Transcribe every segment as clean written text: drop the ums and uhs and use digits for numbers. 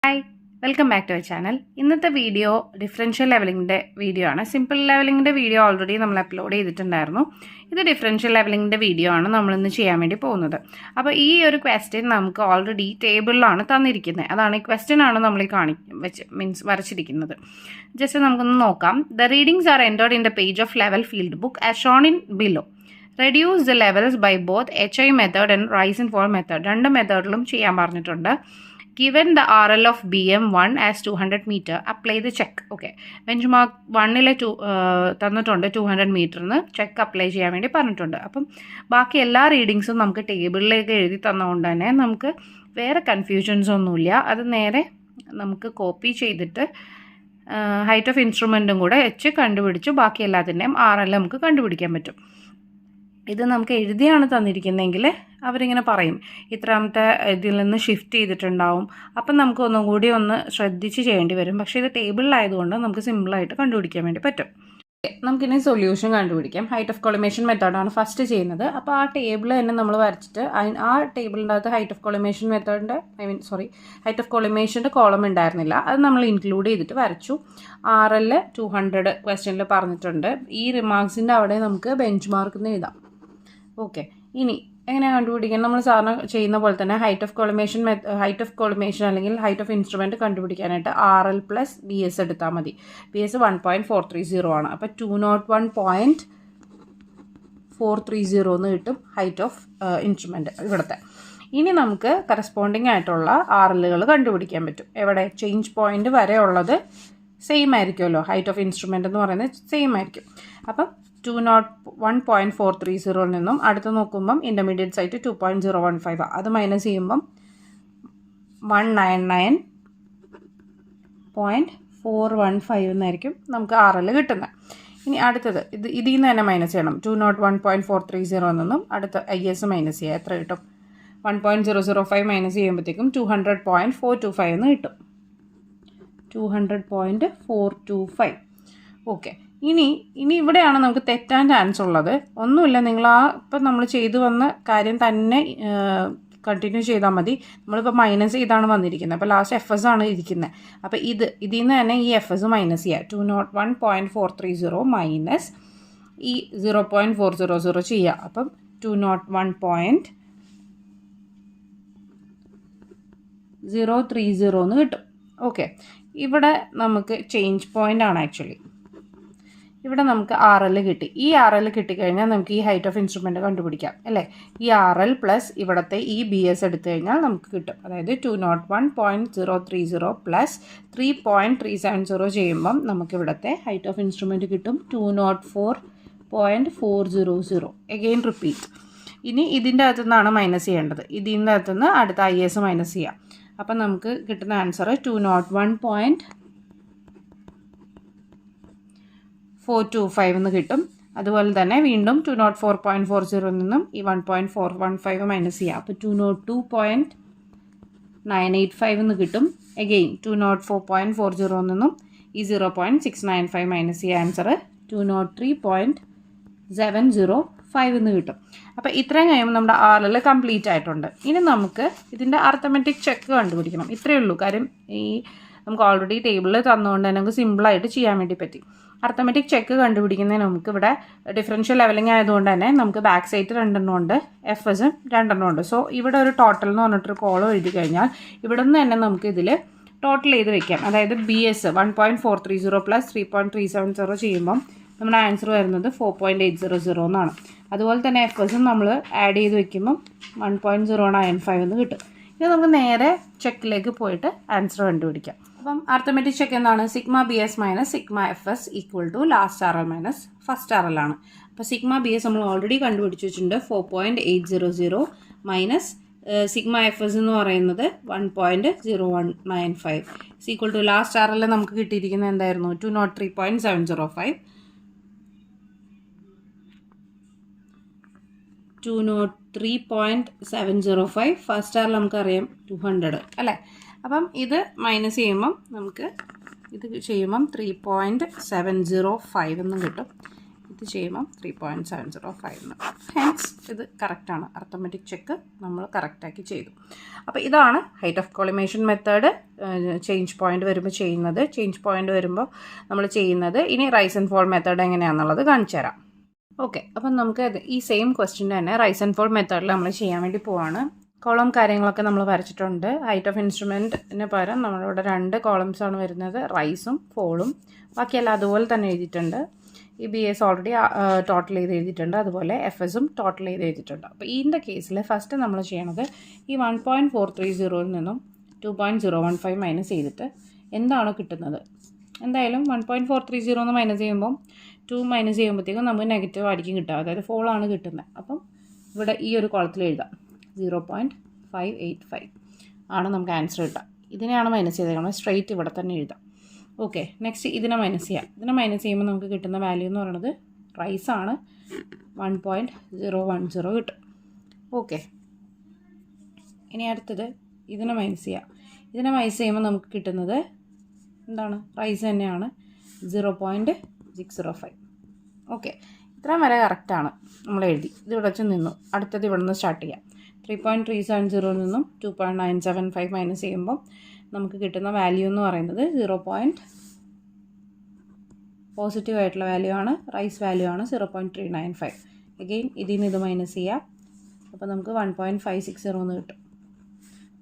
Hi, welcome back to our channel. ഇന്നത്തെ video differential ലെവലിങ്ങിൻ്റെ video ആണ്. സിമ്പിൾ ലെവലിങ്ങിൻ്റെ വീഡിയോ ഓൾറെഡി നമ്മൾ അപ്ലോഡ് ചെയ്തിട്ടുണ്ടായിരുന്നു. ഇത് ഡിഫറൻഷ്യൽ ലെവലിങ്ങിൻ്റെ വീഡിയോ ആണ് നമ്മളിന്ന് ചെയ്യാൻ വേണ്ടി പോകുന്നത്. അപ്പോൾ ഈ ഒരു ക്വസ്റ്റ്യൻ നമുക്ക് ഓൾറെഡി ടേബിളിലാണ് തന്നിരിക്കുന്നത്. അതാണ് ഈ ക്വസ്റ്റ്യൻ ആണ് നമ്മൾ വരച്ചിരിക്കുന്നത്. ജസ്റ്റ് നമുക്കൊന്ന് നോക്കാം. The readings are entered in the page of level field book as shown in below. Reduce the levels by both HI method and rise and fall method. രണ്ട് മെത്തേഡിലും ചെയ്യാൻ പറഞ്ഞിട്ടുണ്ട്. Given the RL of BM1 as 200 meter, apply the check. Okay, bench mark 1-ലെ തന്നിട്ടുണ്ട് 200 മീറ്ററിന് check apply ചെയ്യാൻ വേണ്ടി പറഞ്ഞിട്ടുണ്ട്. അപ്പം ബാക്കി എല്ലാ റീഡിങ്സും നമുക്ക് ടേബിളിലേക്ക് എഴുതി തന്നതുകൊണ്ട് തന്നെ നമുക്ക് വേറെ കൺഫ്യൂഷൻസ് ഒന്നുമില്ല. അത് നേരെ നമുക്ക് കോപ്പി ചെയ്തിട്ട് ഹൈറ്റ് ഓഫ് ഇൻസ്ട്രുമെൻറ്റും കൂടെ വെച്ച് കണ്ടുപിടിച്ചു ബാക്കി എല്ലാത്തിൻ്റെയും RL നമുക്ക് കണ്ടുപിടിക്കാൻ പറ്റും. ഇത് നമുക്ക് എഴുതിയാണ് തന്നിരിക്കുന്നതെങ്കിൽ അവരിങ്ങനെ പറയും ഇത്രാമത്തെ ഇതിൽ നിന്ന് ഷിഫ്റ്റ് ചെയ്തിട്ടുണ്ടാവും. അപ്പം നമുക്ക് ഒന്നും കൂടി ഒന്ന് ശ്രദ്ധിച്ച് ചെയ്യേണ്ടി വരും. പക്ഷേ ഇത് ടേബിളിലായതുകൊണ്ട് നമുക്ക് സിമ്പിളായിട്ട് കണ്ടുപിടിക്കാൻ വേണ്ടി പറ്റും. നമുക്കിനി സൊല്യൂഷൻ കണ്ടുപിടിക്കാം. ഹൈറ്റ് ഓഫ് കൊളിമേഷൻ മെത്തേഡാണ് ഫസ്റ്റ് ചെയ്യുന്നത്. അപ്പോൾ ആ ടേബിൾ തന്നെ നമ്മൾ വരച്ചിട്ട് ആ ടേബിളിൻ്റെ അകത്ത് ഹൈറ്റ് ഓഫ് കൊളിമേഷൻ മെത്തേഡിൻ്റെ ഹൈറ്റ് ഓഫ് കൊളിമേഷൻ്റെ കോളം ഉണ്ടായിരുന്നില്ല. അത് നമ്മൾ ഇൻക്ലൂഡ് ചെയ്തിട്ട് വരച്ചു. RL 200 ക്വസ്റ്റ്യനിൽ പറഞ്ഞിട്ടുണ്ട്. ഈ റിമാർക്സിൻ്റെ അവിടെ നമുക്ക് ബെഞ്ച് മാർക്ക് എന്ന് എഴുതാം. ഓക്കെ, ഇനി എങ്ങനെയാണ് കണ്ടുപിടിക്കാൻ? നമ്മൾ സാധാരണ ചെയ്യുന്ന പോലെ തന്നെ ഹൈറ്റ് ഓഫ് കൊളിമേഷൻ അല്ലെങ്കിൽ ഹൈറ്റ് ഓഫ് ഇൻസ്ട്രുമെൻറ്റ് കണ്ടുപിടിക്കാനായിട്ട് RL + BS എടുത്താൽ മതി. BS 1.430 ആണ്. അപ്പോൾ 201.430 എന്ന് കിട്ടും ഹൈറ്റ് ഓഫ് ഇൻസ്ട്രുമെൻറ്റ് ഇവിടുത്തെ. ഇനി നമുക്ക് കറസ്പോണ്ടിങ് ആയിട്ടുള്ള RLകൾ കണ്ടുപിടിക്കാൻ പറ്റും. എവിടെ? ചേഞ്ച് പോയിൻ്റ് വരെ ഉള്ളത് സെയിം ആയിരിക്കുമല്ലോ. ഹൈറ്റ് ഓഫ് ഇൻസ്ട്രുമെൻ്റ് എന്ന് പറയുന്നത് സെയിം ആയിരിക്കും. അപ്പം 201.430 നിന്നും അടുത്ത് നോക്കുമ്പം ഇൻ്റർമീഡിയറ്റ് സൈറ്റ് 2.015. അത് മൈനസ് ചെയ്യുമ്പം 199.415 എന്നായിരിക്കും നമുക്ക് RL കിട്ടുന്നത്. ഇനി അടുത്തത് ഇതിൽ നിന്ന് തന്നെ മൈനസ് ചെയ്യണം. 201.430 നിന്നും അടുത്ത IS മൈനസ് ചെയ്യുക. എത്ര കിട്ടും? 1.005 മൈനസ് ചെയ്യുമ്പോഴത്തേക്കും 200.425 എന്ന് കിട്ടും. 200.425. ഓക്കെ, ഇനി ഇവിടെയാണ് നമുക്ക് തെറ്റാൻ ചാൻസ് ഉള്ളത്. ഒന്നുമില്ല, നിങ്ങൾ ഇപ്പം നമ്മൾ ചെയ്തു വന്ന കാര്യം തന്നെ കണ്ടിന്യൂ ചെയ്താൽ മതി. നമ്മളിപ്പോൾ മൈനസ് ചെയ്താണ് വന്നിരിക്കുന്നത്. അപ്പോൾ ലാസ്റ്റ് FS ആണ് ഇരിക്കുന്നത്. അപ്പോൾ ഇതിൽ നിന്ന് തന്നെ ഈ FS മൈനസ് ചെയ്യുക. 201.430 മൈനസ് ഈ 0.400 ചെയ്യുക. അപ്പം 201.030 എന്ന് കിട്ടും. ഓക്കെ, ഇവിടെ നമുക്ക് ചേഞ്ച് പോയിൻ്റ് ആണ് ആക്ച്വലി. ഇവിടെ നമുക്ക് RL കിട്ടി. ഈ RL കിട്ടിക്കഴിഞ്ഞാൽ നമുക്ക് ഈ ഹൈറ്റ് ഓഫ് ഇൻസ്ട്രുമെൻറ്റ് കണ്ടുപിടിക്കാം അല്ലേ? ഈ RL പ്ലസ് ഇവിടുത്തെ ഈ BS എടുത്തു കഴിഞ്ഞാൽ നമുക്ക് കിട്ടും. അതായത് 201.030 പ്ലസ് 3.370 ചെയ്യുമ്പം നമുക്ക് ഇവിടുത്തെ ഹൈറ്റ് ഓഫ് ഇൻസ്ട്രുമെൻറ്റ് കിട്ടും 204.400. Again repeat. ഇനി ഇതിൻ്റെ അകത്തു നിന്നാണ് മൈനസ് ചെയ്യേണ്ടത്. ഇതിൻ്റെ അകത്തു നിന്ന് അടുത്ത IS മൈനസ് ചെയ്യാം. അപ്പം നമുക്ക് കിട്ടുന്ന ആൻസർ 201.425 എന്ന് കിട്ടും. അതുപോലെ തന്നെ വീണ്ടും 204.40 നിന്നും ഈ 1.415 മൈനസ് ചെയ്യാം. അപ്പോൾ 202.985 എന്ന് കിട്ടും. എഗെയിൻ 204.40 നിന്നും ഈ 0.695 മൈനസ് ചെയ്യുക. ആൻസർ 203.705 എന്ന് കിട്ടും. അപ്പോൾ ഇത്രയും കഴിയുമ്പോൾ നമ്മുടെ RL കംപ്ലീറ്റ് ആയിട്ടുണ്ട്. ഇനി നമുക്ക് ഇതിൻ്റെ അർത്തമെറ്റിക് ചെക്ക് കണ്ടുപിടിക്കണം. ഇത്രയേ ഉള്ളൂ. കാര്യം നമുക്ക് ഓൾറെഡി ടേബിളിൽ തന്നുകൊണ്ട് തന്നെ നമുക്ക് സിമ്പിളായിട്ട് ചെയ്യാൻ വേണ്ടി പറ്റി. അർത്തമെറ്റിക് ചെക്ക് കണ്ടുപിടിക്കുന്നതിന് നമുക്ക് ഇവിടെ ഡിഫറൻഷ്യൽ ലെവലിംഗ് ആയതുകൊണ്ട് തന്നെ നമുക്ക് ബാക്ക് സൈഡ് 2 ഉണ്ട്, FS 2 ഉണ്ട്. സോ ഇവിടെ ഒരു ടോട്ടൽ എന്ന് പറഞ്ഞിട്ടൊരു കോളം എഴുതി കഴിഞ്ഞാൽ ഇവിടെ നിന്ന് തന്നെ നമുക്ക് ഇതിൽ ടോട്ടൽ ചെയ്ത് വെക്കാം. അതായത് BS 1.430 പ്ലസ് 3.370 ചെയ്യുമ്പം നമ്മുടെ ആൻസർ വരുന്നത് 4.800 എന്നാണ്. അതുപോലെ തന്നെ FSും നമ്മൾ ആഡ് ചെയ്ത് വെക്കുമ്പം 1.095 എന്ന് കിട്ടും. ഇത് നമുക്ക് നേരെ ചെക്കിലേക്ക് പോയിട്ട് ആൻസർ കണ്ടുപിടിക്കാം. അപ്പം അർത്തമെറ്റിക് ചെക്ക് എന്താണ്? Sigma BS minus sigma FS equal to last RL minus first RL ആണ്. അപ്പോൾ സിഗ്മ BS നമ്മൾ ഓൾറെഡി കണ്ടുപിടിച്ച് വെച്ചിട്ടുണ്ട് 4.800 മൈനസ് സിഗ്മ FS എന്ന് പറയുന്നത് 1.0195 ഈക്വൽ ടു ലാസ്റ്റ് RL നമുക്ക് കിട്ടിയിരിക്കുന്നത് എന്തായിരുന്നു? 203.705. 203.705. ഫസ്റ്റ് RL നമുക്കറിയാം 200 അല്ലേ? അപ്പം ഇത് മൈനസ് ചെയ്യുമ്പം നമുക്ക് ഇത് ചെയ്യുമ്പം 3.705 എന്നും കിട്ടും. ഇത് ചെയ്യുമ്പം 3.705. ഹെൻസ് ഇത് കറക്റ്റാണ്. അർത്ഥമെറ്റിക് ചെക്ക് നമ്മൾ കറക്റ്റാക്കി ചെയ്തു. അപ്പോൾ ഇതാണ് height of collimation method change point വരുമ്പോൾ ചെയ്യുന്നത്. ചേഞ്ച് പോയിൻ്റ് വരുമ്പോൾ നമ്മൾ ചെയ്യുന്നത്. ഇനി റൈസ് ആൻഡ് ഫോൾ മെത്തേഡ് എങ്ങനെയാണെന്നുള്ളത് കാണിച്ചു തരാം. ഓക്കെ, അപ്പം നമുക്ക് ഈ സെയിം ക്വസ്റ്റ്യൻ തന്നെ റൈസ് ആൻഡ് ഫോൾ മെത്തേഡിൽ നമ്മൾ ചെയ്യാൻ വേണ്ടി പോവാണ്. കോളം കാര്യങ്ങളൊക്കെ നമ്മൾ വരച്ചിട്ടുണ്ട്. ഹൈറ്റ് ഓഫ് ഇൻസ്ട്രുമെൻറ്റിന് പകരം നമ്മളിവിടെ 2 കോളംസാണ് വരുന്നത്, റൈസും ഫോളും. ബാക്കിയെല്ലാം അതുപോലെ തന്നെ എഴുതിയിട്ടുണ്ട്. ഈ BS ഓൾറെഡി ടോട്ടൽ ചെയ്ത് എഴുതിയിട്ടുണ്ട്, അതുപോലെ FSും ടോട്ടൽ ചെയ്ത് എഴുതിയിട്ടുണ്ട്. അപ്പോൾ ഇതിൻ്റെ കേസിൽ ഫസ്റ്റ് നമ്മൾ ചെയ്യണത് ഈ 1.430 നിന്നും 2.015 മൈനസ് ചെയ്തിട്ട് എന്താണോ കിട്ടുന്നത്, എന്തായാലും 1.430 എന്ന് മൈനസ് ചെയ്യുമ്പം 2 മൈനസ് ചെയ്യുമ്പോഴത്തേക്കും നമുക്ക് നെഗറ്റീവ് ആയിരിക്കും കിട്ടുക, അതായത് ഫോളാണ് കിട്ടുന്നത്. അപ്പം ഇവിടെ ഈ ഒരു കോളത്തിൽ എഴുതാം 0.585 ആണ് നമുക്ക് ആൻസർ കിട്ടുക. ഇതിനെയാണ് മൈനസ് ചെയ്തേക്കുന്നത്, സ്ട്രെയിറ്റ് ഇവിടെ തന്നെ എഴുതാം. ഓക്കെ, നെക്സ്റ്റ് ഇതിനെ മൈനസ് ചെയ്യാം. ഇതിനെ മൈനസ് ചെയ്യുമ്പോൾ നമുക്ക് കിട്ടുന്ന വാല്യൂ എന്ന് പറയുന്നത് റൈസാണ്, 1.010 കിട്ടും. ഓക്കെ, ഇനി അടുത്തത് ഇതിനെ മൈനസ് ചെയ്യാം. ഇതിനെ മൈനസ് ചെയ്യുമ്പോൾ നമുക്ക് കിട്ടുന്നത് എന്താണ്, റൈസ് തന്നെയാണ്, 0.605. ഓക്കെ, ഇത്രയും വരെ കറക്റ്റാണ് നമ്മൾ എഴുതി. ഇത് ഇവിടെ വെച്ച് നിന്നു. അടുത്തത് ഇവിടെ നിന്ന് സ്റ്റാർട്ട് ചെയ്യാം. 3.370 നിന്നും 2.975 മൈനസ് ചെയ്യുമ്പോൾ നമുക്ക് കിട്ടുന്ന വാല്യൂ എന്ന് പറയുന്നത് പോസിറ്റീവ് ആയിട്ടുള്ള വാല്യൂ ആണ്, റൈസ് വാല്യൂ ആണ് 0.395. അഗെയിൻ ഇതിൽ നിന്ന് ഇത് മൈനസ് ചെയ്യാം. അപ്പോൾ നമുക്ക് 1.560 എന്ന് കിട്ടും.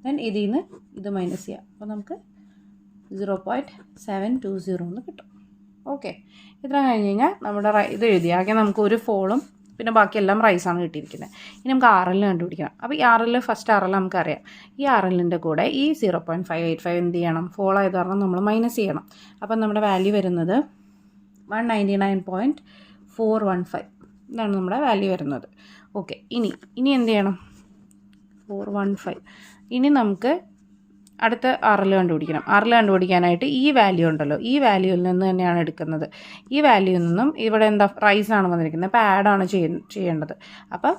ദെൻ ഇതിൽ നിന്ന് ഇത് മൈനസ് ചെയ്യാം. അപ്പോൾ നമുക്ക് 0.720 എന്ന് കിട്ടും. ഓക്കെ, ഇത്ര കഴിഞ്ഞ് കഴിഞ്ഞാൽ നമ്മുടെ ഇത് എഴുതി. ആകെ നമുക്ക് ഒരു ഫോളും പിന്നെ ബാക്കിയെല്ലാം റൈസാണ് കിട്ടിയിരിക്കുന്നത്. ഇനി നമുക്ക് RL കണ്ടുപിടിക്കണം. അപ്പോൾ ഈ RL ഫസ്റ്റ് RL നമുക്കറിയാം. ഈ RLൻ്റെ കൂടെ ഈ 0.585 എന്ത് ചെയ്യണം, ഫോൾ ആയത് കാരണം നമ്മൾ മൈനസ് ചെയ്യണം. അപ്പം നമ്മുടെ വാല്യൂ വരുന്നത് 199.415. ഇതാണ് നമ്മുടെ വാല്യൂ വരുന്നത്. ഓക്കെ, ഇനി എന്ത് ചെയ്യണം, 415. ഇനി നമുക്ക് അടുത്ത RL കണ്ടുപിടിക്കണം. RL കണ്ടുപിടിക്കാനായിട്ട് ഈ വാല്യൂ ഉണ്ടല്ലോ, ഈ വാല്യൂവിൽ നിന്ന് തന്നെയാണ് എടുക്കുന്നത്. ഈ വാല്യൂവിൽ നിന്നും ഇവിടെ എന്താ റൈസാണ് വന്നിരിക്കുന്നത്, അപ്പോൾ ആഡാണ് ചെയ്യേണ്ടത്. അപ്പം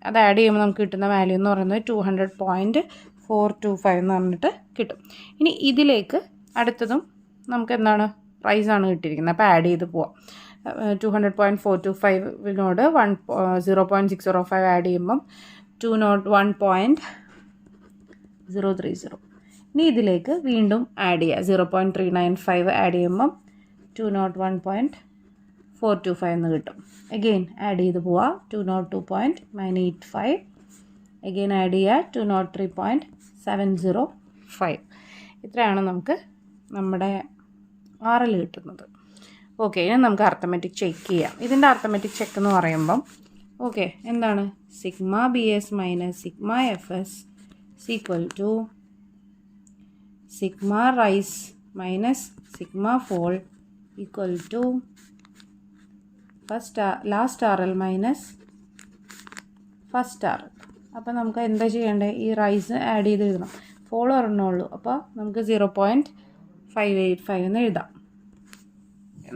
അത് ആഡ് ചെയ്യുമ്പോൾ നമുക്ക് കിട്ടുന്ന വാല്യൂ എന്ന് പറയുന്നത് 200.425 എന്ന് പറഞ്ഞിട്ട് കിട്ടും. ഇനി ഇതിലേക്ക് അടുത്തതും നമുക്ക് എന്താണ്, റൈസാണ് കിട്ടിയിരിക്കുന്നത്. അപ്പോൾ ആഡ് ചെയ്ത് പോവാം. 200.425നോട് 0.605 ആഡ് ചെയ്യുമ്പം 201.030. ഇനി ഇതിലേക്ക് വീണ്ടും ആഡ് ചെയ്യുക. 0.395 ആഡ് ചെയ്യുമ്പം 201.425 എന്ന് കിട്ടും. അഗെയിൻ ആഡ് ചെയ്ത് പോവുക. 202.985. അഗെയിൻ ആഡ് ചെയ്യുക 203.705. ഇത്രയാണ് നമുക്ക് നമ്മുടെ RL കിട്ടുന്നത്. ഓക്കെ, ഇനി നമുക്ക് അർത്ഥമെറ്റിക് ചെക്ക് ചെയ്യാം. ഇതിൻ്റെ അർത്ഥമെറ്റിക് ചെക്ക് എന്ന് പറയുമ്പം ഓക്കെ എന്താണ്, sigma BS minus sigma FS equal to sigma rise minus sigma fall equal to last RL minus first RL. അപ്പോൾ നമുക്ക് എന്താ ചെയ്യേണ്ടത്, ഈ റൈസ് ആഡ് ചെയ്ത് എഴുതണം. ഫോൾ ഒരെണ്ണമുള്ളൂ, അപ്പോൾ നമുക്ക് 0.585 എന്ന് എഴുതാം.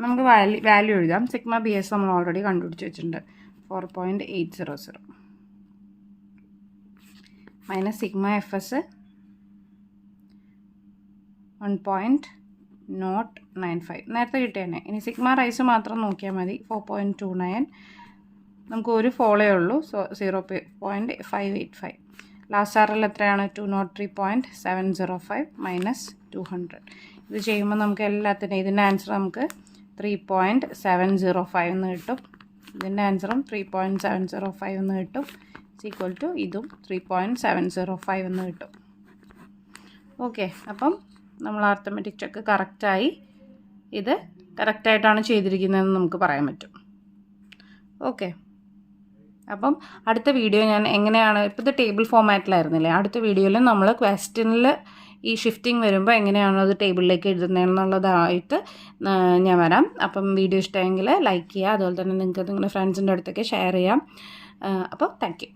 നമുക്ക് വാല്യൂ എഴുതാം. സിഗ്മ BS നമ്മൾ ഓൾറെഡി കണ്ടുപിടിച്ച് വെച്ചിട്ടുണ്ട്, 4.800 മൈനസ് സിഗ്മ FS 1.095 നേരത്തെ കിട്ടിയതന്നെ. ഇനി സിഗ്മ റൈസ് മാത്രം നോക്കിയാൽ മതി, 4.29. നമുക്ക് ഒരു ഫോളേ ഉള്ളൂ, സോ 0.585. ലാസ്റ്റ് RL എത്രയാണ്, 203.705 മൈനസ് 200. ഇത് ചെയ്യുമ്പോൾ നമുക്ക് എല്ലാത്തിനും ഇതിൻ്റെ ആൻസർ നമുക്ക് 3.705 എന്ന് കിട്ടും. ഇതിൻ്റെ ആൻസറും 3.705 എന്ന് കിട്ടും. ഈക്വൽ ടു ഇതും 3.705 എന്ന് കിട്ടും. ഓക്കെ, അപ്പം നമ്മൾ അർത്ഥമെറ്റിക് ചെക്ക് കറക്റ്റായി, ഇത് കറക്റ്റായിട്ടാണ് ചെയ്തിരിക്കുന്നതെന്ന് നമുക്ക് പറയാൻ പറ്റും. ഓക്കെ, അപ്പം അടുത്ത വീഡിയോ ഞാൻ എങ്ങനെയാണ്, ഇപ്പോൾ ഇത് ടേബിൾ ഫോമാറ്റിലായിരുന്നില്ലേ, അടുത്ത വീഡിയോയിൽ നമ്മൾ ക്വസ്റ്റ്യനിൽ ഈ ഷിഫ്റ്റിംഗ് വരുമ്പോൾ എങ്ങനെയാണ് അത് ടേബിളിലേക്ക് എഴുതുന്നതെന്നുള്ളതായിട്ട് ഞാൻ വരാം. അപ്പം വീഡിയോ ഇഷ്ടമെങ്കിൽ ലൈക്ക് ചെയ്യുക, അതുപോലെ തന്നെ നിങ്ങൾക്ക് നിങ്ങളുടെ ഫ്രണ്ട്സിൻ്റെ അടുത്തൊക്കെ ഷെയർ ചെയ്യാം. അപ്പോൾ താങ്ക് യു.